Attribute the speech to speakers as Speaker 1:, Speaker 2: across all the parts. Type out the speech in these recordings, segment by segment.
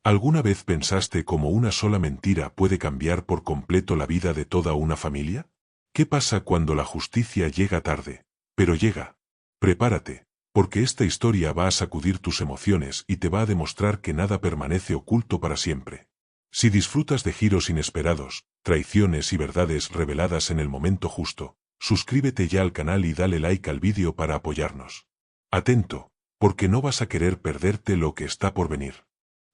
Speaker 1: ¿Alguna vez pensaste cómo una sola mentira puede cambiar por completo la vida de toda una familia? ¿Qué pasa cuando la justicia llega tarde? Pero llega. Prepárate, porque esta historia va a sacudir tus emociones y te va a demostrar que nada permanece oculto para siempre. Si disfrutas de giros inesperados, traiciones y verdades reveladas en el momento justo, suscríbete ya al canal y dale like al vídeo para apoyarnos. Atento, porque no vas a querer perderte lo que está por venir.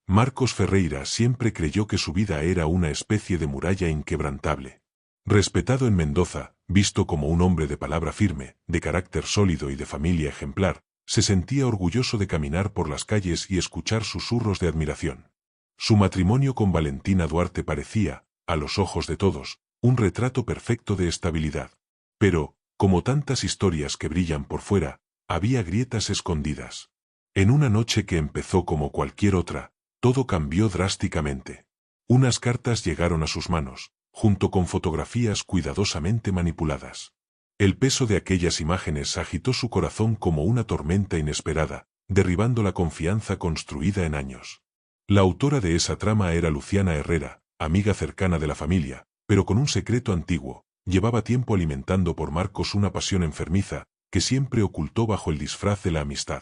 Speaker 1: Marcos Ferreira siempre creyó que su vida era una especie de muralla inquebrantable. Respetado en Mendoza, visto como un hombre de palabra firme, de carácter sólido y de familia ejemplar, se sentía orgulloso de caminar por las calles y escuchar susurros de admiración. Su matrimonio con Valentina Duarte parecía, a los ojos de todos, un retrato perfecto de estabilidad. Pero, como tantas historias que brillan por fuera, había grietas escondidas. En una noche que empezó como cualquier otra, todo cambió drásticamente. Unas cartas llegaron a sus manos, junto con fotografías cuidadosamente manipuladas. El peso de aquellas imágenes agitó su corazón como una tormenta inesperada, derribando la confianza construida en años. La autora de esa trama era Luciana Herrera, amiga cercana de la familia, pero con un secreto antiguo. Llevaba tiempo alimentando por Marcos una pasión enfermiza, que siempre ocultó bajo el disfraz de la amistad.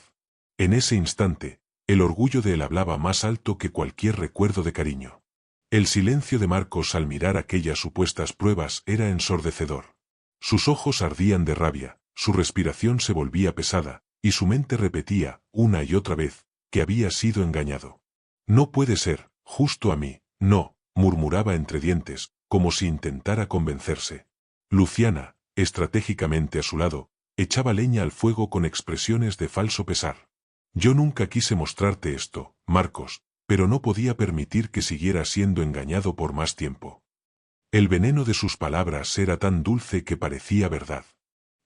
Speaker 1: En ese instante, el orgullo de él hablaba más alto que cualquier recuerdo de cariño. El silencio de Marcos al mirar aquellas supuestas pruebas era ensordecedor. Sus ojos ardían de rabia, su respiración se volvía pesada, y su mente repetía, una y otra vez, que había sido engañado. No puede ser, justo a mí, no, murmuraba entre dientes, como si intentara convencerse. Luciana, estratégicamente a su lado, echaba leña al fuego con expresiones de falso pesar. Yo nunca quise mostrarte esto, Marcos, pero no podía permitir que siguiera siendo engañado por más tiempo. El veneno de sus palabras era tan dulce que parecía verdad.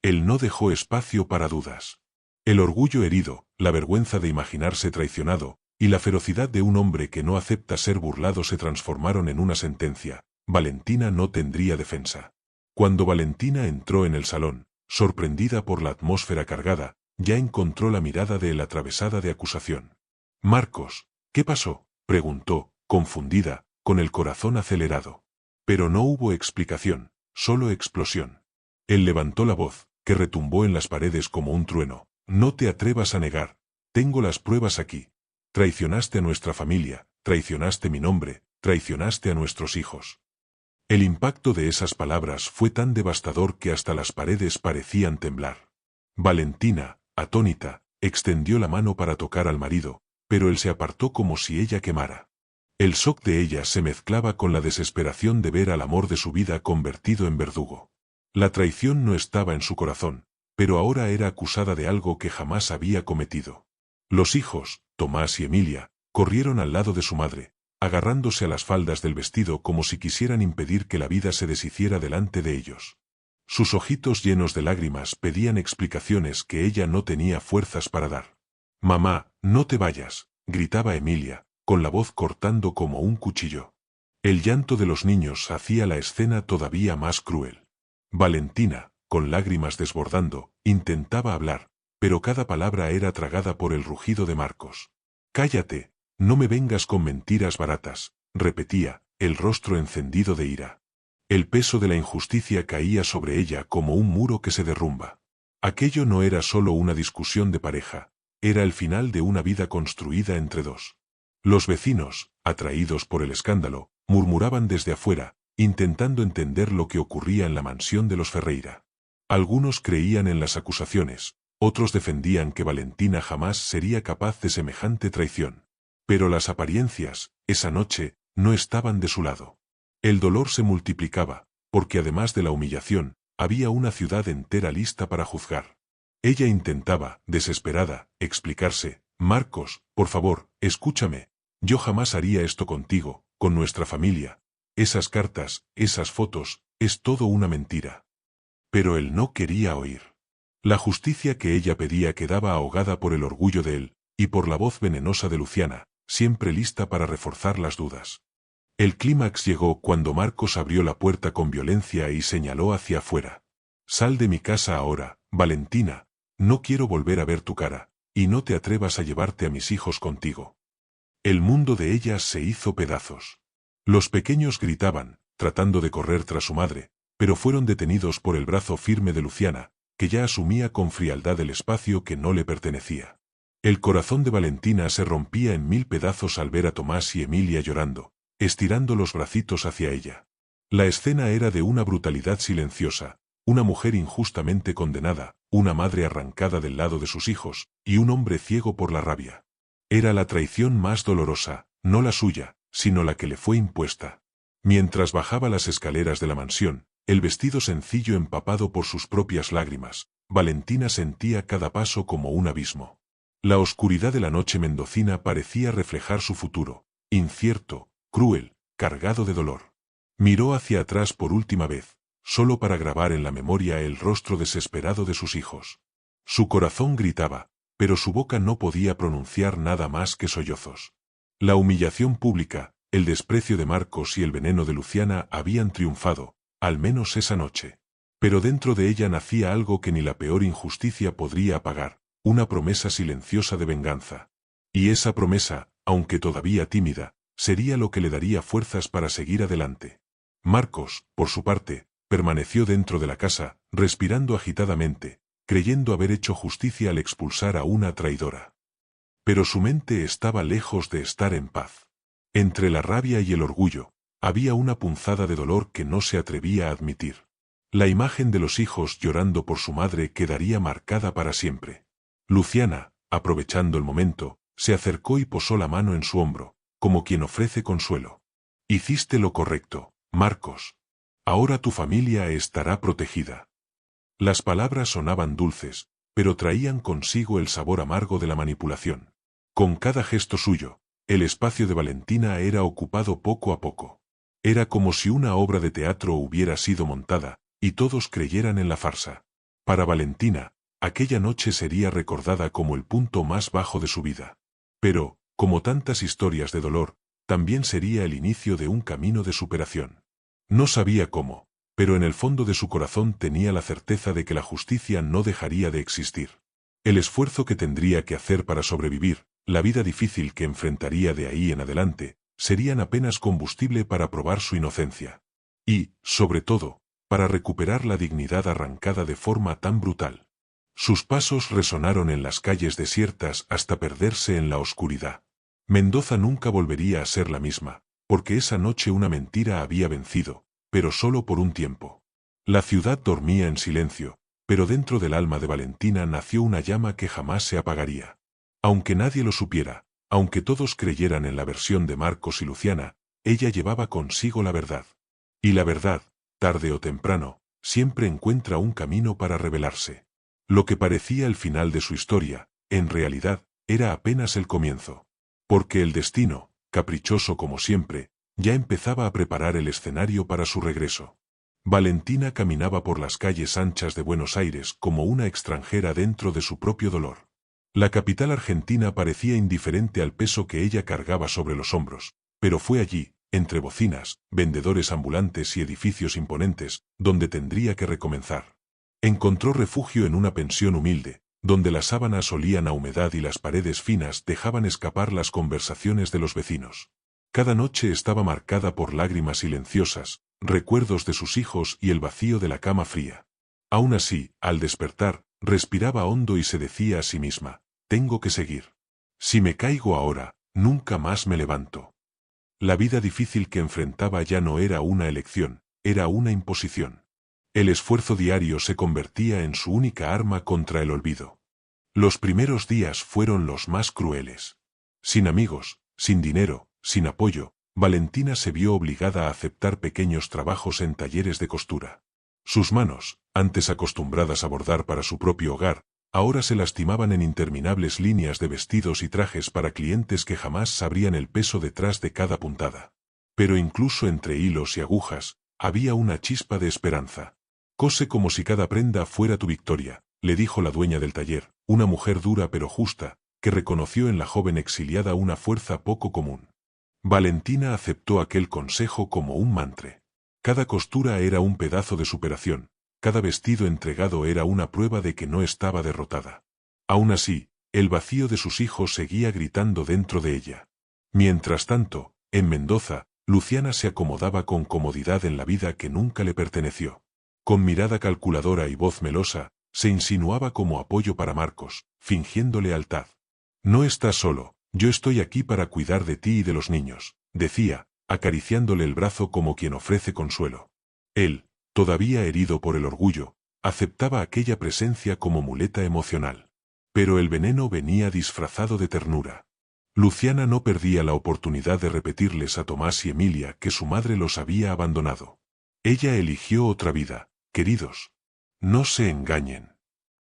Speaker 1: Él no dejó espacio para dudas. El orgullo herido, la vergüenza de imaginarse traicionado, y la ferocidad de un hombre que no acepta ser burlado se transformaron en una sentencia. Valentina no tendría defensa. Cuando Valentina entró en el salón, sorprendida por la atmósfera cargada, ya encontró la mirada de él atravesada de acusación. Marcos, ¿qué pasó?, preguntó, confundida, con el corazón acelerado. Pero no hubo explicación, solo explosión. Él levantó la voz, que retumbó en las paredes como un trueno. No te atrevas a negar. Tengo las pruebas aquí. Traicionaste a nuestra familia, traicionaste mi nombre, traicionaste a nuestros hijos. El impacto de esas palabras fue tan devastador que hasta las paredes parecían temblar. Valentina, atónita, extendió la mano para tocar al marido, pero él se apartó como si ella quemara. El shock de ella se mezclaba con la desesperación de ver al amor de su vida convertido en verdugo. La traición no estaba en su corazón, pero ahora era acusada de algo que jamás había cometido. Los hijos, Tomás y Emilia, corrieron al lado de su madre, agarrándose a las faldas del vestido como si quisieran impedir que la vida se deshiciera delante de ellos. Sus ojitos llenos de lágrimas pedían explicaciones que ella no tenía fuerzas para dar. «Mamá, no te vayas», gritaba Emilia, con la voz cortando como un cuchillo. El llanto de los niños hacía la escena todavía más cruel. Valentina, con lágrimas desbordando, intentaba hablar, pero cada palabra era tragada por el rugido de Marcos. «Cállate, no me vengas con mentiras baratas», repetía, el rostro encendido de ira. El peso de la injusticia caía sobre ella como un muro que se derrumba. Aquello no era solo una discusión de pareja, era el final de una vida construida entre dos. Los vecinos, atraídos por el escándalo, murmuraban desde afuera, intentando entender lo que ocurría en la mansión de los Ferreira. Algunos creían en las acusaciones, otros defendían que Valentina jamás sería capaz de semejante traición. Pero las apariencias, esa noche, no estaban de su lado. El dolor se multiplicaba, porque además de la humillación, había una ciudad entera lista para juzgar. Ella intentaba, desesperada, explicarse. «Marcos, por favor, escúchame. Yo jamás haría esto contigo, con nuestra familia. Esas cartas, esas fotos, es todo una mentira». Pero él no quería oír. La justicia que ella pedía quedaba ahogada por el orgullo de él, y por la voz venenosa de Luciana, siempre lista para reforzar las dudas. El clímax llegó cuando Marcos abrió la puerta con violencia y señaló hacia afuera. «Sal de mi casa ahora, Valentina. No quiero volver a ver tu cara, y no te atrevas a llevarte a mis hijos contigo». El mundo de ellas se hizo pedazos. Los pequeños gritaban, tratando de correr tras su madre, pero fueron detenidos por el brazo firme de Luciana, que ya asumía con frialdad el espacio que no le pertenecía. El corazón de Valentina se rompía en 1000 pedazos al ver a Tomás y Emilia llorando, estirando los bracitos hacia ella. La escena era de una brutalidad silenciosa, una mujer injustamente condenada, una madre arrancada del lado de sus hijos, y un hombre ciego por la rabia. Era la traición más dolorosa, no la suya, sino la que le fue impuesta. Mientras bajaba las escaleras de la mansión, el vestido sencillo empapado por sus propias lágrimas, Valentina sentía cada paso como un abismo. La oscuridad de la noche mendocina parecía reflejar su futuro, incierto, cruel, cargado de dolor. Miró hacia atrás por última vez, solo para grabar en la memoria el rostro desesperado de sus hijos. Su corazón gritaba, pero su boca no podía pronunciar nada más que sollozos. La humillación pública, el desprecio de Marcos y el veneno de Luciana habían triunfado, al menos esa noche. Pero dentro de ella nacía algo que ni la peor injusticia podría apagar, una promesa silenciosa de venganza. Y esa promesa, aunque todavía tímida, sería lo que le daría fuerzas para seguir adelante. Marcos, por su parte, permaneció dentro de la casa, respirando agitadamente, creyendo haber hecho justicia al expulsar a una traidora. Pero su mente estaba lejos de estar en paz. Entre la rabia y el orgullo, había una punzada de dolor que no se atrevía a admitir. La imagen de los hijos llorando por su madre quedaría marcada para siempre. Luciana, aprovechando el momento, se acercó y posó la mano en su hombro, como quien ofrece consuelo. Hiciste lo correcto, Marcos. Ahora tu familia estará protegida. Las palabras sonaban dulces, pero traían consigo el sabor amargo de la manipulación. Con cada gesto suyo, el espacio de Valentina era ocupado poco a poco. Era como si una obra de teatro hubiera sido montada, y todos creyeran en la farsa. Para Valentina, aquella noche sería recordada como el punto más bajo de su vida. Pero, como tantas historias de dolor, también sería el inicio de un camino de superación. No sabía cómo, pero en el fondo de su corazón tenía la certeza de que la justicia no dejaría de existir. El esfuerzo que tendría que hacer para sobrevivir, la vida difícil que enfrentaría de ahí en adelante, serían apenas combustible para probar su inocencia. Y, sobre todo, para recuperar la dignidad arrancada de forma tan brutal. Sus pasos resonaron en las calles desiertas hasta perderse en la oscuridad. Mendoza nunca volvería a ser la misma, porque esa noche una mentira había vencido, pero solo por un tiempo. La ciudad dormía en silencio, pero dentro del alma de Valentina nació una llama que jamás se apagaría. Aunque nadie lo supiera, aunque todos creyeran en la versión de Marcos y Luciana, ella llevaba consigo la verdad. Y la verdad, tarde o temprano, siempre encuentra un camino para revelarse. Lo que parecía el final de su historia, en realidad, era apenas el comienzo. Porque el destino, caprichoso como siempre, ya empezaba a preparar el escenario para su regreso. Valentina caminaba por las calles anchas de Buenos Aires como una extranjera dentro de su propio dolor. La capital argentina parecía indiferente al peso que ella cargaba sobre los hombros, pero fue allí, entre bocinas, vendedores ambulantes y edificios imponentes, donde tendría que recomenzar. Encontró refugio en una pensión humilde, donde las sábanas olían a humedad y las paredes finas dejaban escapar las conversaciones de los vecinos. Cada noche estaba marcada por lágrimas silenciosas, recuerdos de sus hijos y el vacío de la cama fría. Aún así, al despertar, respiraba hondo y se decía a sí misma, tengo que seguir. Si me caigo ahora, nunca más me levanto. La vida difícil que enfrentaba ya no era una elección, era una imposición. El esfuerzo diario se convertía en su única arma contra el olvido. Los primeros días fueron los más crueles. Sin amigos, sin dinero, sin apoyo, Valentina se vio obligada a aceptar pequeños trabajos en talleres de costura. Sus manos, antes acostumbradas a bordar para su propio hogar, ahora se lastimaban en interminables líneas de vestidos y trajes para clientes que jamás sabrían el peso detrás de cada puntada. Pero incluso entre hilos y agujas, había una chispa de esperanza. Cose como si cada prenda fuera tu victoria, le dijo la dueña del taller, una mujer dura pero justa, que reconoció en la joven exiliada una fuerza poco común. Valentina aceptó aquel consejo como un mantra. Cada costura era un pedazo de superación, cada vestido entregado era una prueba de que no estaba derrotada. Aún así, el vacío de sus hijos seguía gritando dentro de ella. Mientras tanto, en Mendoza, Luciana se acomodaba con comodidad en la vida que nunca le perteneció. Con mirada calculadora y voz melosa, se insinuaba como apoyo para Marcos, fingiendo lealtad. No estás solo, yo estoy aquí para cuidar de ti y de los niños, decía, acariciándole el brazo como quien ofrece consuelo. Él, todavía herido por el orgullo, aceptaba aquella presencia como muleta emocional. Pero el veneno venía disfrazado de ternura. Luciana no perdía la oportunidad de repetirles a Tomás y Emilia que su madre los había abandonado. Ella eligió otra vida, queridos. No se engañen.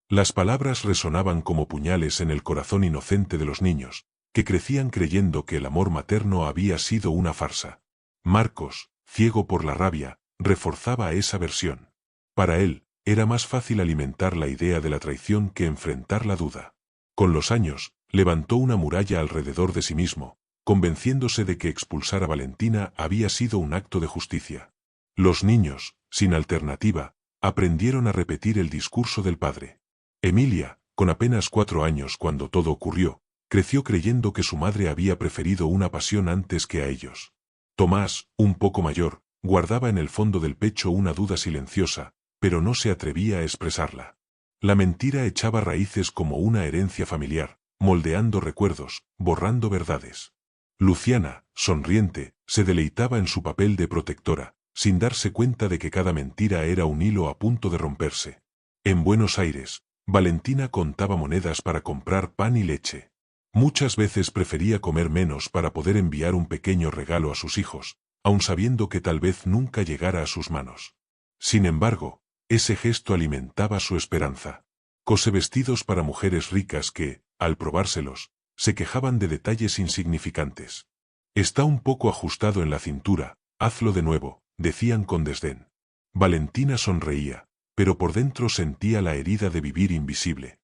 Speaker 1: Las palabras resonaban como puñales en el corazón inocente de los niños, que crecían creyendo que el amor materno había sido una farsa. Marcos, ciego por la rabia, reforzaba esa versión. Para él, era más fácil alimentar la idea de la traición que enfrentar la duda. Con los años, levantó una muralla alrededor de sí mismo, convenciéndose de que expulsar a Valentina había sido un acto de justicia. Los niños, sin alternativa, aprendieron a repetir el discurso del padre. Emilia, con apenas 4 años cuando todo ocurrió, creció creyendo que su madre había preferido una pasión antes que a ellos. Tomás, un poco mayor, guardaba en el fondo del pecho una duda silenciosa, pero no se atrevía a expresarla. La mentira echaba raíces como una herencia familiar, moldeando recuerdos, borrando verdades. Luciana, sonriente, se deleitaba en su papel de protectora, sin darse cuenta de que cada mentira era un hilo a punto de romperse. En Buenos Aires, Valentina contaba monedas para comprar pan y leche. Muchas veces prefería comer menos para poder enviar un pequeño regalo a sus hijos, aun sabiendo que tal vez nunca llegara a sus manos. Sin embargo, ese gesto alimentaba su esperanza. Cose vestidos para mujeres ricas que, al probárselos, se quejaban de detalles insignificantes. Está un poco ajustado en la cintura, hazlo de nuevo, decían con desdén. Valentina sonreía, pero por dentro sentía la herida de vivir invisible.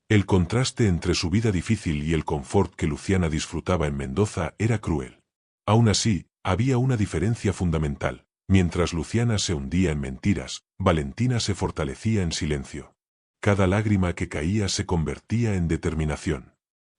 Speaker 1: El contraste entre su vida difícil y el confort que Luciana disfrutaba en Mendoza era cruel. Aún así, había una diferencia fundamental. Mientras Luciana se hundía en mentiras, Valentina se fortalecía en silencio. Cada lágrima que caía se convertía en determinación.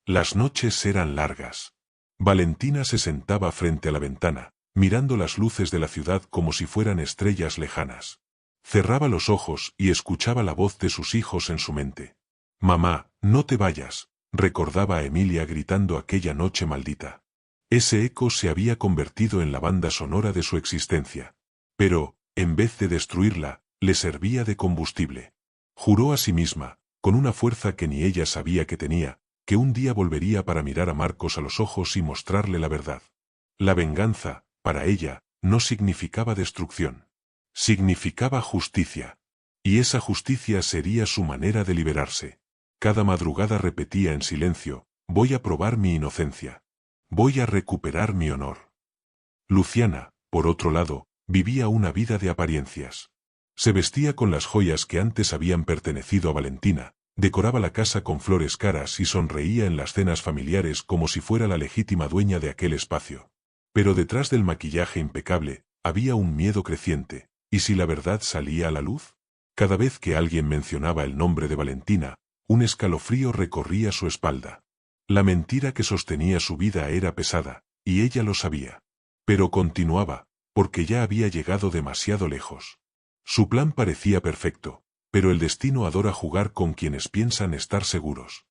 Speaker 1: Las noches eran largas. Valentina se sentaba frente a la ventana, mirando las luces de la ciudad como si fueran estrellas lejanas. Cerraba los ojos y escuchaba la voz de sus hijos en su mente. «Mamá, no te vayas», recordaba a Emilia gritando aquella noche maldita. Ese eco se había convertido en la banda sonora de su existencia. Pero, en vez de destruirla, le servía de combustible. Juró a sí misma, con una fuerza que ni ella sabía que tenía, que un día volvería para mirar a Marcos a los ojos y mostrarle la verdad. La venganza, para ella, no significaba destrucción. Significaba justicia. Y esa justicia sería su manera de liberarse. Cada madrugada repetía en silencio, voy a probar mi inocencia. Voy a recuperar mi honor. Luciana, por otro lado, vivía una vida de apariencias. Se vestía con las joyas que antes habían pertenecido a Valentina, decoraba la casa con flores caras y sonreía en las cenas familiares como si fuera la legítima dueña de aquel espacio. Pero detrás del maquillaje impecable, había un miedo creciente, ¿y si la verdad salía a la luz? Cada vez que alguien mencionaba el nombre de Valentina, un escalofrío recorría su espalda. La mentira que sostenía su vida era pesada, y ella lo sabía. Pero continuaba, porque ya había llegado demasiado lejos. Su plan parecía perfecto, pero el destino adora jugar con quienes piensan estar seguros.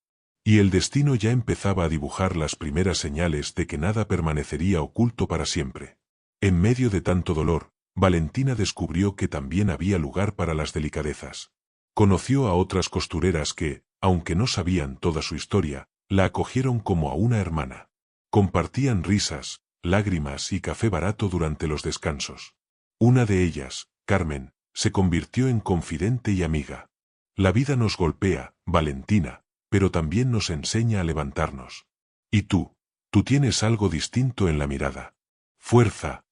Speaker 1: Y el destino ya empezaba a dibujar las primeras señales de que nada permanecería oculto para siempre. En medio de tanto dolor, Valentina descubrió que también había lugar para las delicadezas. Conoció a otras costureras que, aunque no sabían toda su historia, la acogieron como a una hermana. Compartían risas, lágrimas y café barato durante los descansos. Una de ellas, Carmen, se convirtió en confidente y amiga. La vida nos golpea, Valentina, pero también nos enseña a levantarnos. Y tú tienes algo distinto en la mirada. Fuerza.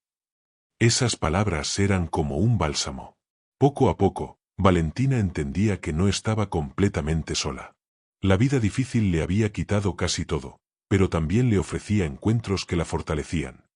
Speaker 1: Esas palabras eran como un bálsamo. Poco a poco, Valentina entendía que no estaba completamente sola. La vida difícil le había quitado casi todo, pero también le ofrecía encuentros que la fortalecían.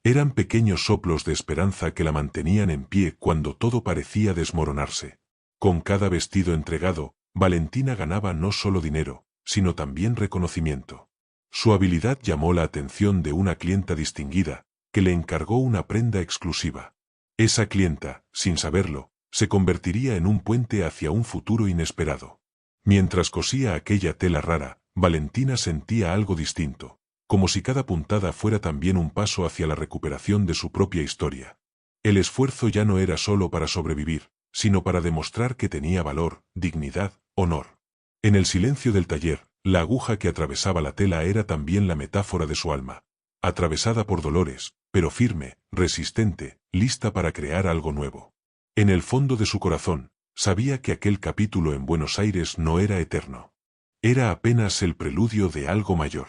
Speaker 1: Eran pequeños soplos de esperanza que la mantenían en pie cuando todo parecía desmoronarse. Con cada vestido entregado, Valentina ganaba no solo dinero, sino también reconocimiento. Su habilidad llamó la atención de una clienta distinguida, que le encargó una prenda exclusiva. Esa clienta, sin saberlo, se convertiría en un puente hacia un futuro inesperado. Mientras cosía aquella tela rara, Valentina sentía algo distinto, como si cada puntada fuera también un paso hacia la recuperación de su propia historia. El esfuerzo ya no era solo para sobrevivir, sino para demostrar que tenía valor, dignidad, honor. En el silencio del taller, la aguja que atravesaba la tela era también la metáfora de su alma, atravesada por dolores, pero firme, resistente, lista para crear algo nuevo. En el fondo de su corazón, sabía que aquel capítulo en Buenos Aires no era eterno. Era apenas el preludio de algo mayor.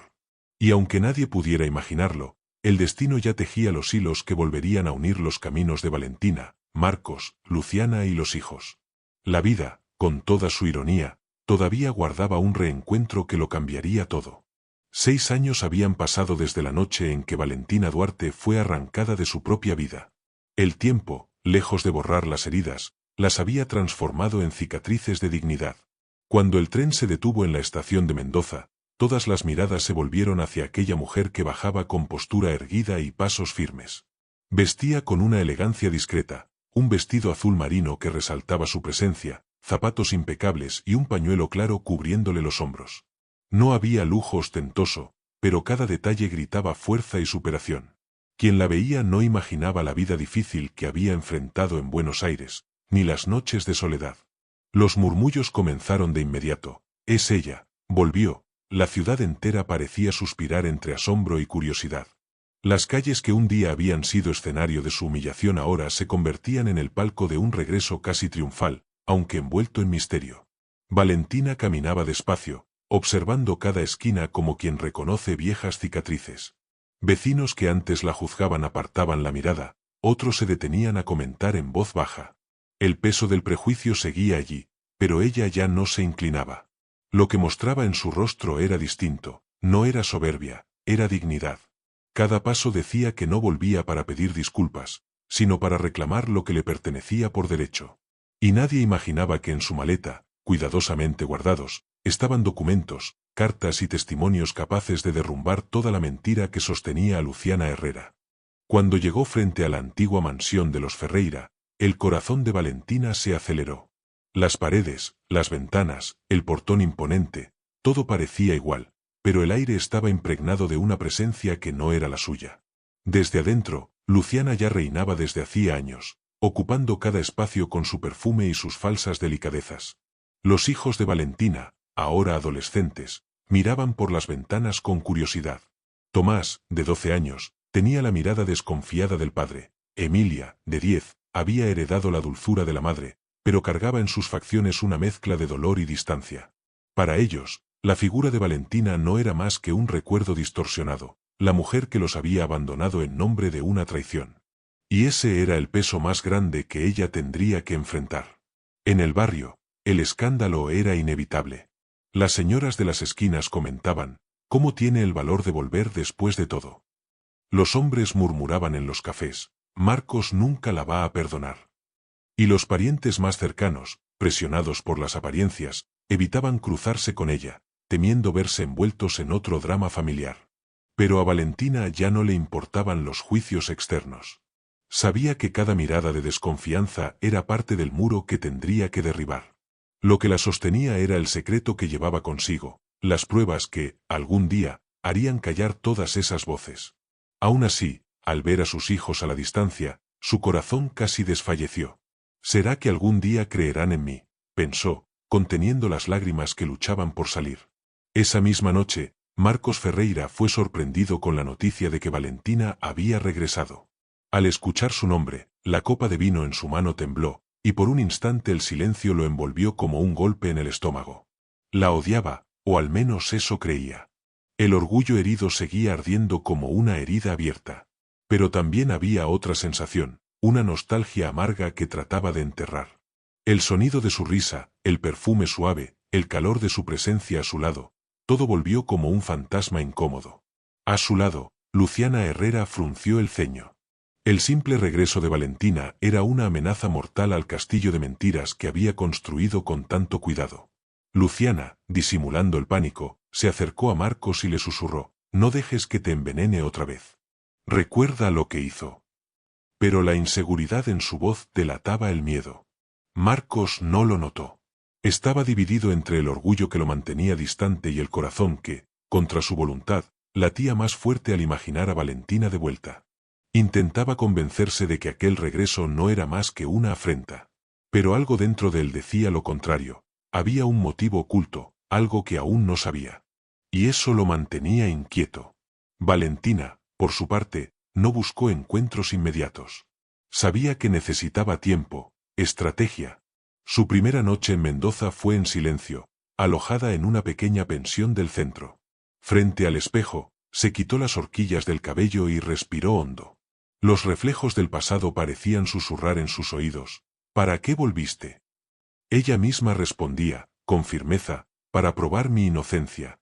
Speaker 1: Y aunque nadie pudiera imaginarlo, el destino ya tejía los hilos que volverían a unir los caminos de Valentina, Marcos, Luciana y los hijos. La vida, con toda su ironía, todavía guardaba un reencuentro que lo cambiaría todo. 6 años habían pasado desde la noche en que Valentina Duarte fue arrancada de su propia vida. El tiempo, lejos de borrar las heridas, las había transformado en cicatrices de dignidad. Cuando el tren se detuvo en la estación de Mendoza, todas las miradas se volvieron hacia aquella mujer que bajaba con postura erguida y pasos firmes. Vestía con una elegancia discreta, un vestido azul marino que resaltaba su presencia, zapatos impecables y un pañuelo claro cubriéndole los hombros. No había lujo ostentoso, pero cada detalle gritaba fuerza y superación. Quien la veía no imaginaba la vida difícil que había enfrentado en Buenos Aires, ni las noches de soledad. Los murmullos comenzaron de inmediato. Es ella, volvió. La ciudad entera parecía suspirar entre asombro y curiosidad. Las calles que un día habían sido escenario de su humillación ahora se convertían en el palco de un regreso casi triunfal, aunque envuelto en misterio. Valentina caminaba despacio, observando cada esquina como quien reconoce viejas cicatrices. Vecinos que antes la juzgaban apartaban la mirada, otros se detenían a comentar en voz baja. El peso del prejuicio seguía allí, pero ella ya no se inclinaba. Lo que mostraba en su rostro era distinto, no era soberbia, era dignidad. Cada paso decía que no volvía para pedir disculpas, sino para reclamar lo que le pertenecía por derecho. Y nadie imaginaba que en su maleta, cuidadosamente guardados, estaban documentos, cartas y testimonios capaces de derrumbar toda la mentira que sostenía a Luciana Herrera. Cuando llegó frente a la antigua mansión de los Ferreira, el corazón de Valentina se aceleró. Las paredes, las ventanas, el portón imponente, todo parecía igual, pero el aire estaba impregnado de una presencia que no era la suya. Desde adentro, Luciana ya reinaba desde hacía años, ocupando cada espacio con su perfume y sus falsas delicadezas. Los hijos de Valentina, ahora adolescentes, miraban por las ventanas con curiosidad. Tomás, de 12 años, tenía la mirada desconfiada del padre. Emilia, de 10, había heredado la dulzura de la madre, pero cargaba en sus facciones una mezcla de dolor y distancia. Para ellos, la figura de Valentina no era más que un recuerdo distorsionado, la mujer que los había abandonado en nombre de una traición. Y ese era el peso más grande que ella tendría que enfrentar. En el barrio, el escándalo era inevitable. Las señoras de las esquinas comentaban, ¿cómo tiene el valor de volver después de todo? Los hombres murmuraban en los cafés, Marcos nunca la va a perdonar. Y los parientes más cercanos, presionados por las apariencias, evitaban cruzarse con ella, temiendo verse envueltos en otro drama familiar. Pero a Valentina ya no le importaban los juicios externos. Sabía que cada mirada de desconfianza era parte del muro que tendría que derribar. Lo que la sostenía era el secreto que llevaba consigo, las pruebas que, algún día, harían callar todas esas voces. Aún así, al ver a sus hijos a la distancia, su corazón casi desfalleció. «¿Será que algún día creerán en mí?», pensó, conteniendo las lágrimas que luchaban por salir. Esa misma noche, Marcos Ferreira fue sorprendido con la noticia de que Valentina había regresado. Al escuchar su nombre, la copa de vino en su mano tembló, y por un instante el silencio lo envolvió como un golpe en el estómago. La odiaba, o al menos eso creía. El orgullo herido seguía ardiendo como una herida abierta. Pero también había otra sensación, una nostalgia amarga que trataba de enterrar. El sonido de su risa, el perfume suave, el calor de su presencia a su lado, todo volvió como un fantasma incómodo. A su lado, Luciana Herrera frunció el ceño. El simple regreso de Valentina era una amenaza mortal al castillo de mentiras que había construido con tanto cuidado. Luciana, disimulando el pánico, se acercó a Marcos y le susurró, No dejes que te envenene otra vez. Recuerda lo que hizo. Pero la inseguridad en su voz delataba el miedo. Marcos no lo notó. Estaba dividido entre el orgullo que lo mantenía distante y el corazón que, contra su voluntad, latía más fuerte al imaginar a Valentina de vuelta. Intentaba convencerse de que aquel regreso no era más que una afrenta. Pero algo dentro de él decía lo contrario. Había un motivo oculto, algo que aún no sabía. Y eso lo mantenía inquieto. Valentina, por su parte, no buscó encuentros inmediatos. Sabía que necesitaba tiempo, estrategia. Su primera noche en Mendoza fue en silencio, alojada en una pequeña pensión del centro. Frente al espejo, se quitó las horquillas del cabello y respiró hondo. Los reflejos del pasado parecían susurrar en sus oídos. ¿Para qué volviste? Ella misma respondía, con firmeza, para probar mi inocencia.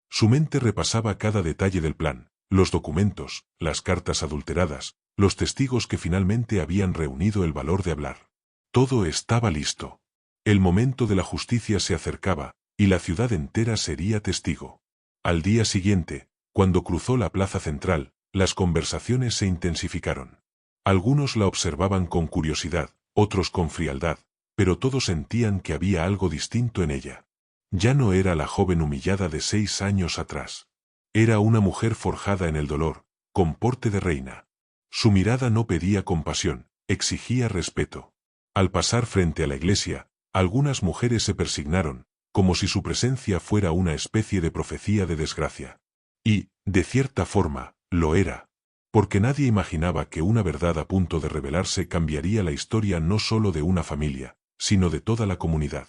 Speaker 1: Su mente repasaba cada detalle del plan, los documentos, las cartas adulteradas, los testigos que finalmente habían reunido el valor de hablar. Todo estaba listo. El momento de la justicia se acercaba, y la ciudad entera sería testigo. Al día siguiente, cuando cruzó la plaza central, las conversaciones se intensificaron. Algunos la observaban con curiosidad, otros con frialdad, pero todos sentían que había algo distinto en ella. Ya no era la joven humillada de 6 años atrás. Era una mujer forjada en el dolor, con porte de reina. Su mirada no pedía compasión, exigía respeto. Al pasar frente a la iglesia, algunas mujeres se persignaron, como si su presencia fuera una especie de profecía de desgracia. Y, de cierta forma, lo era. Porque nadie imaginaba que una verdad a punto de revelarse cambiaría la historia no solo de una familia, sino de toda la comunidad.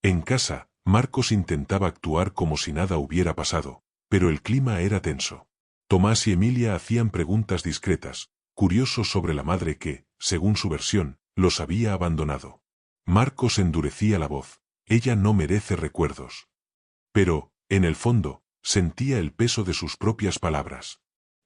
Speaker 1: En casa, Marcos intentaba actuar como si nada hubiera pasado, pero el clima era tenso. Tomás y Emilia hacían preguntas discretas, curiosos sobre la madre que, según su versión, los había abandonado. Marcos endurecía la voz. Ella no merece recuerdos. Pero, en el fondo, sentía el peso de sus propias palabras.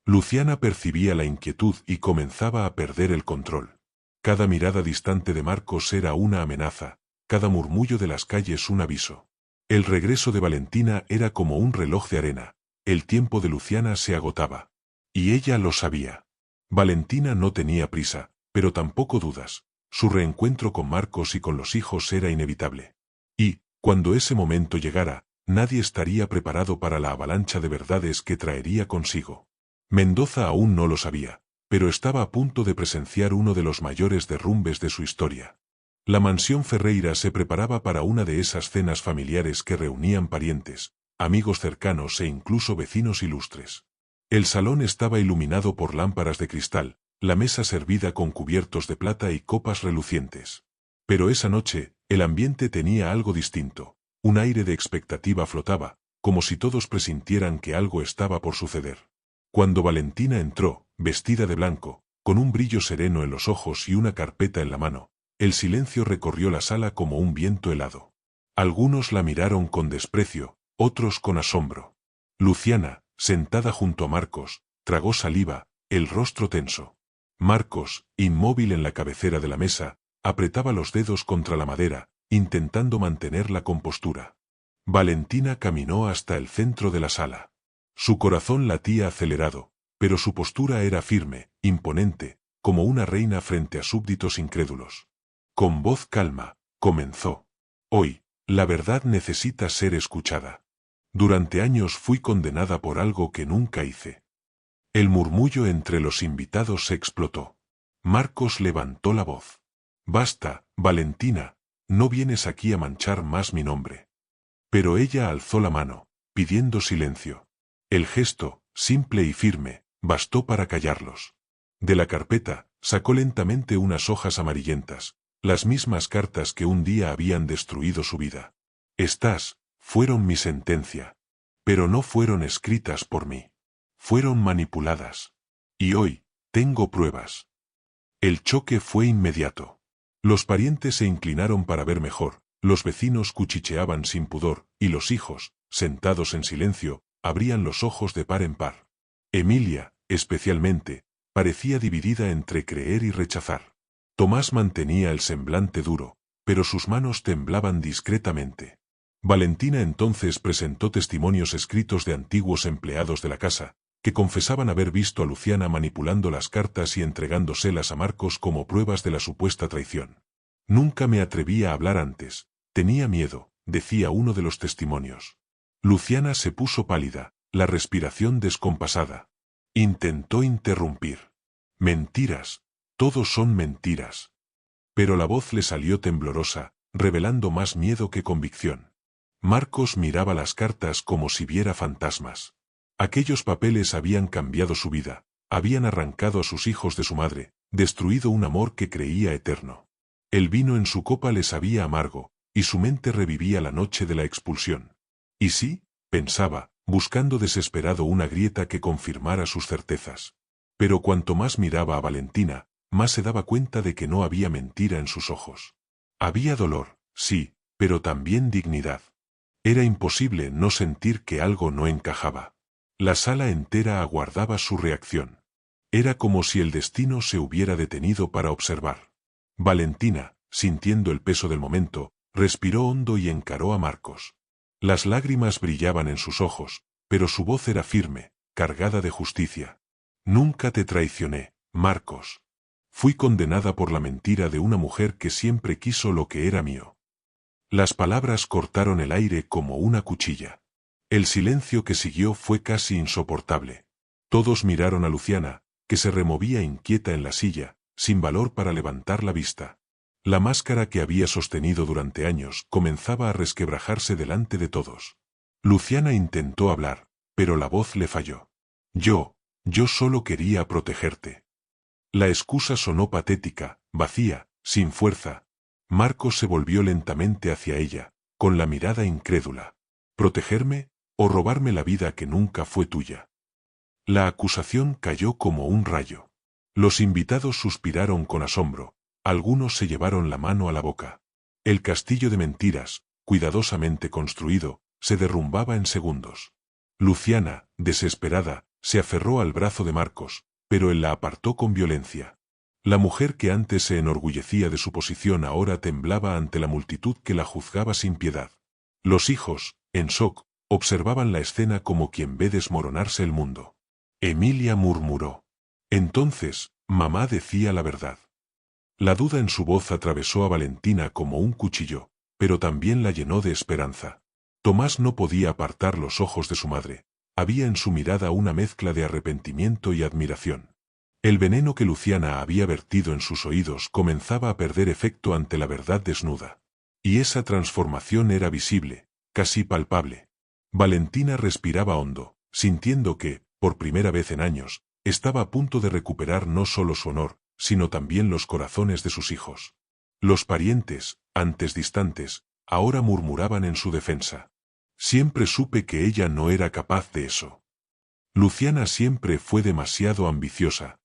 Speaker 1: Luciana percibía la inquietud y comenzaba a perder el control. Cada mirada distante de Marcos era una amenaza, cada murmullo de las calles un aviso. El regreso de Valentina era como un reloj de arena, el tiempo de Luciana se agotaba. Y ella lo sabía. Valentina no tenía prisa, pero tampoco dudas. Su reencuentro con Marcos y con los hijos era inevitable. Y, cuando ese momento llegara, nadie estaría preparado para la avalancha de verdades que traería consigo. Mendoza aún no lo sabía, pero estaba a punto de presenciar uno de los mayores derrumbes de su historia. La mansión Ferreira se preparaba para una de esas cenas familiares que reunían parientes, amigos cercanos e incluso vecinos ilustres. El salón estaba iluminado por lámparas de cristal, la mesa servida con cubiertos de plata y copas relucientes. Pero esa noche, el ambiente tenía algo distinto, un aire de expectativa flotaba, como si todos presintieran que algo estaba por suceder. Cuando Valentina entró, vestida de blanco, con un brillo sereno en los ojos y una carpeta en la mano, el silencio recorrió la sala como un viento helado. Algunos la miraron con desprecio, otros con asombro. Luciana, sentada junto a Marcos, tragó saliva, el rostro tenso. Marcos, inmóvil en la cabecera de la mesa, apretaba los dedos contra la madera, intentando mantener la compostura. Valentina caminó hasta el centro de la sala. Su corazón latía acelerado, pero su postura era firme, imponente, como una reina frente a súbditos incrédulos. Con voz calma, comenzó. Hoy, la verdad necesita ser escuchada. Durante años fui condenada por algo que nunca hice. El murmullo entre los invitados se explotó. Marcos levantó la voz. Basta, Valentina, no vienes aquí a manchar más mi nombre. Pero ella alzó la mano, pidiendo silencio. El gesto, simple y firme, bastó para callarlos. De la carpeta, sacó lentamente unas hojas amarillentas, las mismas cartas que un día habían destruido su vida. Estas, fueron mi sentencia. Pero no fueron escritas por mí. Fueron manipuladas. Y hoy, tengo pruebas. El choque fue inmediato. Los parientes se inclinaron para ver mejor, los vecinos cuchicheaban sin pudor, y los hijos, sentados en silencio, abrían los ojos de par en par. Emilia, especialmente, parecía dividida entre creer y rechazar. Tomás mantenía el semblante duro, pero sus manos temblaban discretamente. Valentina entonces presentó testimonios escritos de antiguos empleados de la casa, que confesaban haber visto a Luciana manipulando las cartas y entregándoselas a Marcos como pruebas de la supuesta traición. Nunca me atreví a hablar antes, tenía miedo, decía uno de los testimonios. Luciana se puso pálida, la respiración descompasada. Intentó interrumpir. Mentiras, todos son mentiras. Pero la voz le salió temblorosa, revelando más miedo que convicción. Marcos miraba las cartas como si viera fantasmas. Aquellos papeles habían cambiado su vida, habían arrancado a sus hijos de su madre, destruido un amor que creía eterno. El vino en su copa le sabía amargo, y su mente revivía la noche de la expulsión. ¿Y sí? Pensaba, buscando desesperado una grieta que confirmara sus certezas. Pero cuanto más miraba a Valentina, más se daba cuenta de que no había mentira en sus ojos. Había dolor, sí, pero también dignidad. Era imposible no sentir que algo no encajaba. La sala entera aguardaba su reacción. Era como si el destino se hubiera detenido para observar. Valentina, sintiendo el peso del momento, respiró hondo y encaró a Marcos. Las lágrimas brillaban en sus ojos, pero su voz era firme, cargada de justicia. Nunca te traicioné, Marcos. Fui condenada por la mentira de una mujer que siempre quiso lo que era mío. Las palabras cortaron el aire como una cuchilla. El silencio que siguió fue casi insoportable. Todos miraron a Luciana, que se removía inquieta en la silla, sin valor para levantar la vista. La máscara que había sostenido durante años comenzaba a resquebrajarse delante de todos. Luciana intentó hablar, pero la voz le falló. Yo solo quería protegerte. La excusa sonó patética, vacía, sin fuerza. Marcos se volvió lentamente hacia ella, con la mirada incrédula. ¿Protegerme, o robarme la vida que nunca fue tuya? La acusación cayó como un rayo. Los invitados suspiraron con asombro, algunos se llevaron la mano a la boca. El castillo de mentiras, cuidadosamente construido, se derrumbaba en segundos. Luciana, desesperada, se aferró al brazo de Marcos, pero él la apartó con violencia. La mujer que antes se enorgullecía de su posición ahora temblaba ante la multitud que la juzgaba sin piedad. Los hijos, en shock, observaban la escena como quien ve desmoronarse el mundo. Emilia murmuró. Entonces, mamá decía la verdad. La duda en su voz atravesó a Valentina como un cuchillo, pero también la llenó de esperanza. Tomás no podía apartar los ojos de su madre. Había en su mirada una mezcla de arrepentimiento y admiración. El veneno que Luciana había vertido en sus oídos comenzaba a perder efecto ante la verdad desnuda. Y esa transformación era visible, casi palpable. Valentina respiraba hondo, sintiendo que, por primera vez en años, estaba a punto de recuperar no solo su honor, sino también los corazones de sus hijos. Los parientes, antes distantes, ahora murmuraban en su defensa. Siempre supe que ella no era capaz de eso. Luciana siempre fue demasiado ambiciosa.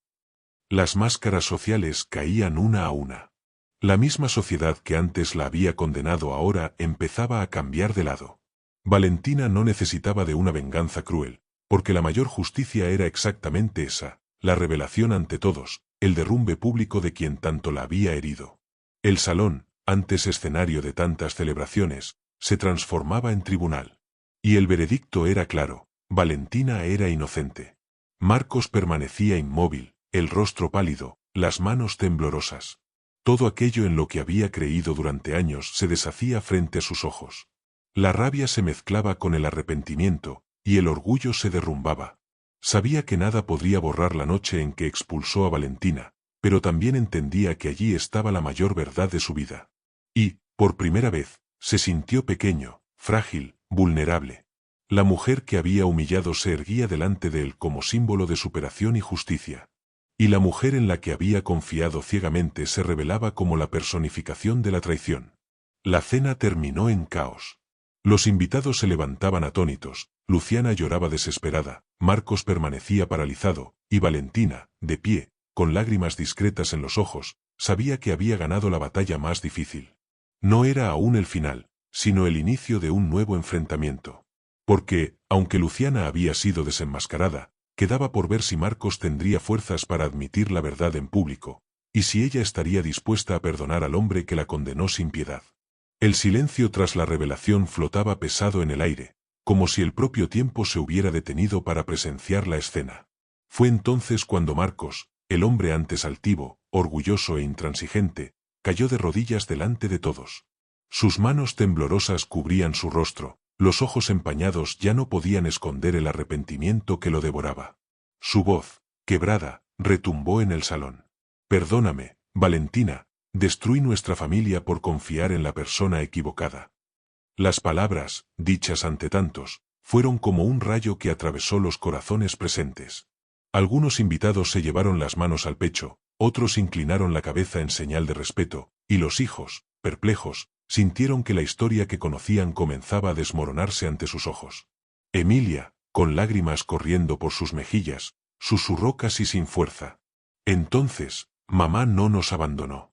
Speaker 1: Las máscaras sociales caían una a una. La misma sociedad que antes la había condenado ahora empezaba a cambiar de lado. Valentina no necesitaba de una venganza cruel, porque la mayor justicia era exactamente esa, la revelación ante todos, el derrumbe público de quien tanto la había herido. El salón, antes escenario de tantas celebraciones, se transformaba en tribunal. Y el veredicto era claro, Valentina era inocente. Marcos permanecía inmóvil, el rostro pálido, las manos temblorosas. Todo aquello en lo que había creído durante años se deshacía frente a sus ojos. La rabia se mezclaba con el arrepentimiento, y el orgullo se derrumbaba. Sabía que nada podría borrar la noche en que expulsó a Valentina, pero también entendía que allí estaba la mayor verdad de su vida. Y, por primera vez, se sintió pequeño, frágil, vulnerable. La mujer que había humillado se erguía delante de él como símbolo de superación y justicia. Y la mujer en la que había confiado ciegamente se revelaba como la personificación de la traición. La cena terminó en caos. Los invitados se levantaban atónitos, Luciana lloraba desesperada, Marcos permanecía paralizado, y Valentina, de pie, con lágrimas discretas en los ojos, sabía que había ganado la batalla más difícil. No era aún el final, sino el inicio de un nuevo enfrentamiento. Porque, aunque Luciana había sido desenmascarada, quedaba por ver si Marcos tendría fuerzas para admitir la verdad en público, y si ella estaría dispuesta a perdonar al hombre que la condenó sin piedad. El silencio tras la revelación flotaba pesado en el aire, como si el propio tiempo se hubiera detenido para presenciar la escena. Fue entonces cuando Marcos, el hombre antes altivo, orgulloso e intransigente, cayó de rodillas delante de todos. Sus manos temblorosas cubrían su rostro, los ojos empañados ya no podían esconder el arrepentimiento que lo devoraba. Su voz, quebrada, retumbó en el salón. «Perdóname, Valentina, destruí nuestra familia por confiar en la persona equivocada». Las palabras, dichas ante tantos, fueron como un rayo que atravesó los corazones presentes. Algunos invitados se llevaron las manos al pecho, otros inclinaron la cabeza en señal de respeto, y los hijos, perplejos, sintieron que la historia que conocían comenzaba a desmoronarse ante sus ojos. Emilia, con lágrimas corriendo por sus mejillas, susurró casi sin fuerza: «Entonces, mamá no nos abandonó».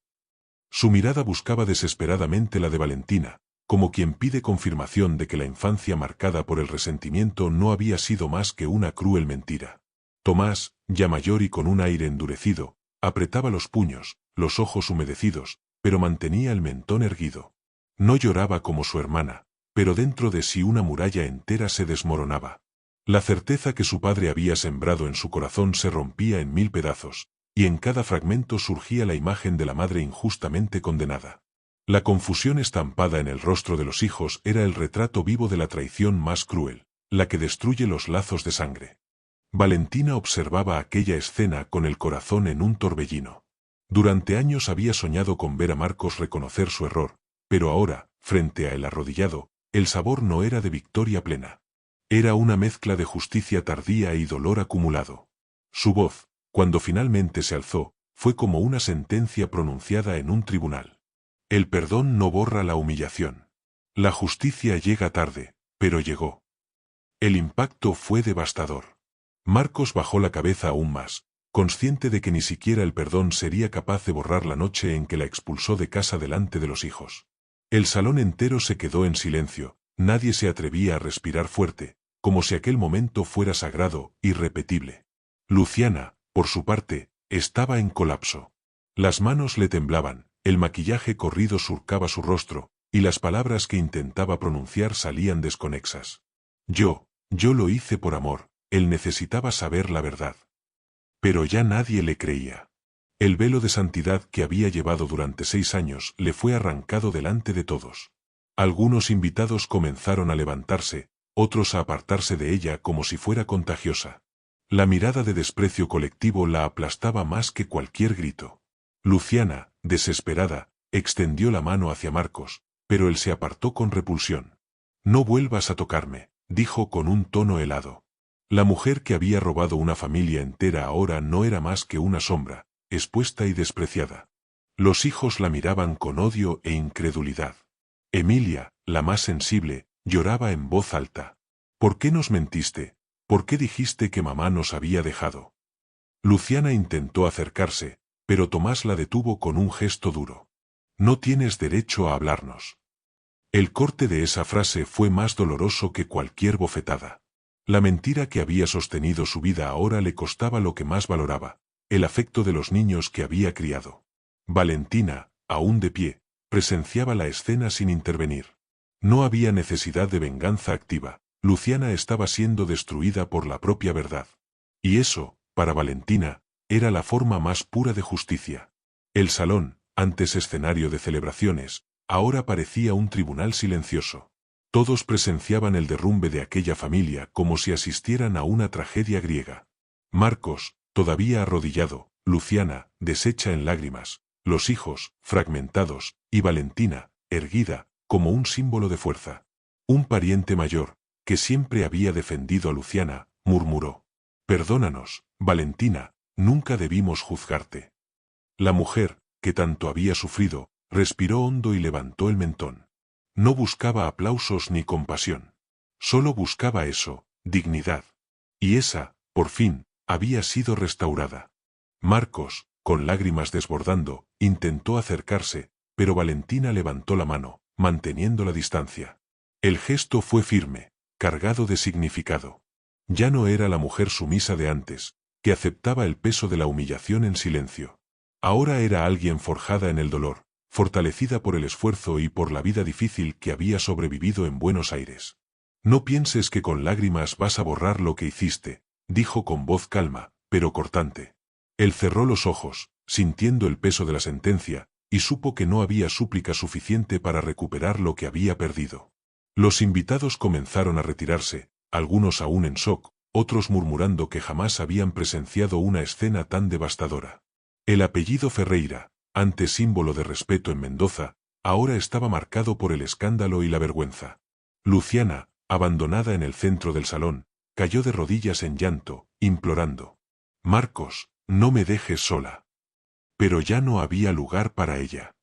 Speaker 1: Su mirada buscaba desesperadamente la de Valentina, como quien pide confirmación de que la infancia marcada por el resentimiento no había sido más que una cruel mentira. Tomás, ya mayor y con un aire endurecido, apretaba los puños, los ojos humedecidos, pero mantenía el mentón erguido. No lloraba como su hermana, pero dentro de sí una muralla entera se desmoronaba. La certeza que su padre había sembrado en su corazón se rompía en 1000 pedazos, y en cada fragmento surgía la imagen de la madre injustamente condenada. La confusión estampada en el rostro de los hijos era el retrato vivo de la traición más cruel, la que destruye los lazos de sangre. Valentina observaba aquella escena con el corazón en un torbellino. Durante años había soñado con ver a Marcos reconocer su error, pero ahora, frente a él arrodillado, el sabor no era de victoria plena. Era una mezcla de justicia tardía y dolor acumulado. Su voz, cuando finalmente se alzó, fue como una sentencia pronunciada en un tribunal. El perdón no borra la humillación. La justicia llega tarde, pero llegó. El impacto fue devastador. Marcos bajó la cabeza aún más, consciente de que ni siquiera el perdón sería capaz de borrar la noche en que la expulsó de casa delante de los hijos. El salón entero se quedó en silencio, nadie se atrevía a respirar fuerte, como si aquel momento fuera sagrado, irrepetible. Luciana, por su parte, estaba en colapso. Las manos le temblaban, el maquillaje corrido surcaba su rostro, y las palabras que intentaba pronunciar salían desconexas. Yo lo hice por amor, él necesitaba saber la verdad. Pero ya nadie le creía. El velo de santidad que había llevado durante 6 años le fue arrancado delante de todos. Algunos invitados comenzaron a levantarse, otros a apartarse de ella como si fuera contagiosa. La mirada de desprecio colectivo la aplastaba más que cualquier grito. Luciana, desesperada, extendió la mano hacia Marcos, pero él se apartó con repulsión. «No vuelvas a tocarme», dijo con un tono helado. La mujer que había robado una familia entera ahora no era más que una sombra, expuesta y despreciada. Los hijos la miraban con odio e incredulidad. Emilia, la más sensible, lloraba en voz alta. «¿Por qué nos mentiste? ¿Por qué dijiste que mamá nos había dejado?» Luciana intentó acercarse, pero Tomás la detuvo con un gesto duro. «No tienes derecho a hablarnos». El corte de esa frase fue más doloroso que cualquier bofetada. La mentira que había sostenido su vida ahora le costaba lo que más valoraba, el afecto de los niños que había criado. Valentina, aún de pie, presenciaba la escena sin intervenir. No había necesidad de venganza activa, Luciana estaba siendo destruida por la propia verdad. Y eso, para Valentina, era la forma más pura de justicia. El salón, antes escenario de celebraciones, ahora parecía un tribunal silencioso. Todos presenciaban el derrumbe de aquella familia como si asistieran a una tragedia griega. Marcos, todavía arrodillado, Luciana, deshecha en lágrimas, los hijos, fragmentados, y Valentina, erguida, como un símbolo de fuerza. Un pariente mayor, que siempre había defendido a Luciana, murmuró: «Perdónanos, Valentina, nunca debimos juzgarte». La mujer, que tanto había sufrido, respiró hondo y levantó el mentón. No buscaba aplausos ni compasión. Solo buscaba eso, dignidad. Y esa, por fin, había sido restaurada. Marcos, con lágrimas desbordando, intentó acercarse, pero Valentina levantó la mano, manteniendo la distancia. El gesto fue firme, cargado de significado. Ya no era la mujer sumisa de antes, que aceptaba el peso de la humillación en silencio. Ahora era alguien forjada en el dolor, fortalecida por el esfuerzo y por la vida difícil que había sobrevivido en Buenos Aires. No pienses que con lágrimas vas a borrar lo que hiciste, dijo con voz calma, pero cortante. Él cerró los ojos, sintiendo el peso de la sentencia, y supo que no había súplica suficiente para recuperar lo que había perdido. Los invitados comenzaron a retirarse, algunos aún en shock, otros murmurando que jamás habían presenciado una escena tan devastadora. El apellido Ferreira, antes símbolo de respeto en Mendoza, ahora estaba marcado por el escándalo y la vergüenza. Luciana, abandonada en el centro del salón, cayó de rodillas en llanto, implorando: «Marcos, no me dejes sola». Pero ya no había lugar para ella.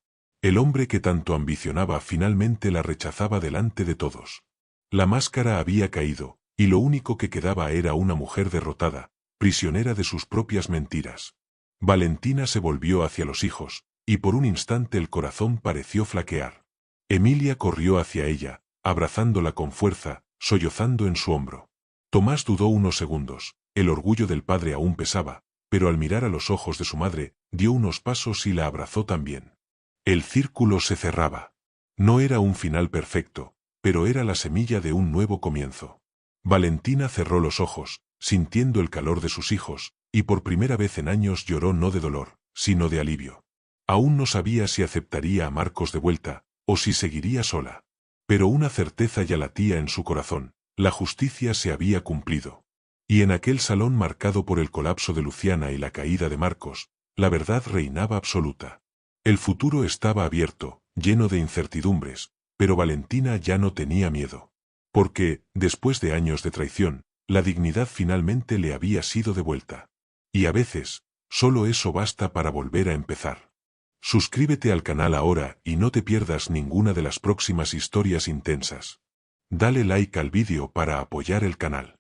Speaker 1: El hombre que tanto ambicionaba finalmente la rechazaba delante de todos. La máscara había caído, y lo único que quedaba era una mujer derrotada, prisionera de sus propias mentiras. Valentina se volvió hacia los hijos, y por un instante el corazón pareció flaquear. Emilia corrió hacia ella, abrazándola con fuerza, sollozando en su hombro. Tomás dudó unos segundos, el orgullo del padre aún pesaba, pero al mirar a los ojos de su madre, dio unos pasos y la abrazó también. El círculo se cerraba. No era un final perfecto, pero era la semilla de un nuevo comienzo. Valentina cerró los ojos, sintiendo el calor de sus hijos, y por primera vez en años lloró no de dolor, sino de alivio. Aún no sabía si aceptaría a Marcos de vuelta, o si seguiría sola. Pero una certeza ya latía en su corazón: la justicia se había cumplido. Y en aquel salón marcado por el colapso de Luciana y la caída de Marcos, la verdad reinaba absoluta. El futuro estaba abierto, lleno de incertidumbres, pero Valentina ya no tenía miedo. Porque, después de años de traición, la dignidad finalmente le había sido devuelta. Y a veces, solo eso basta para volver a empezar. Suscríbete al canal ahora y no te pierdas ninguna de las próximas historias intensas. Dale like al vídeo para apoyar el canal.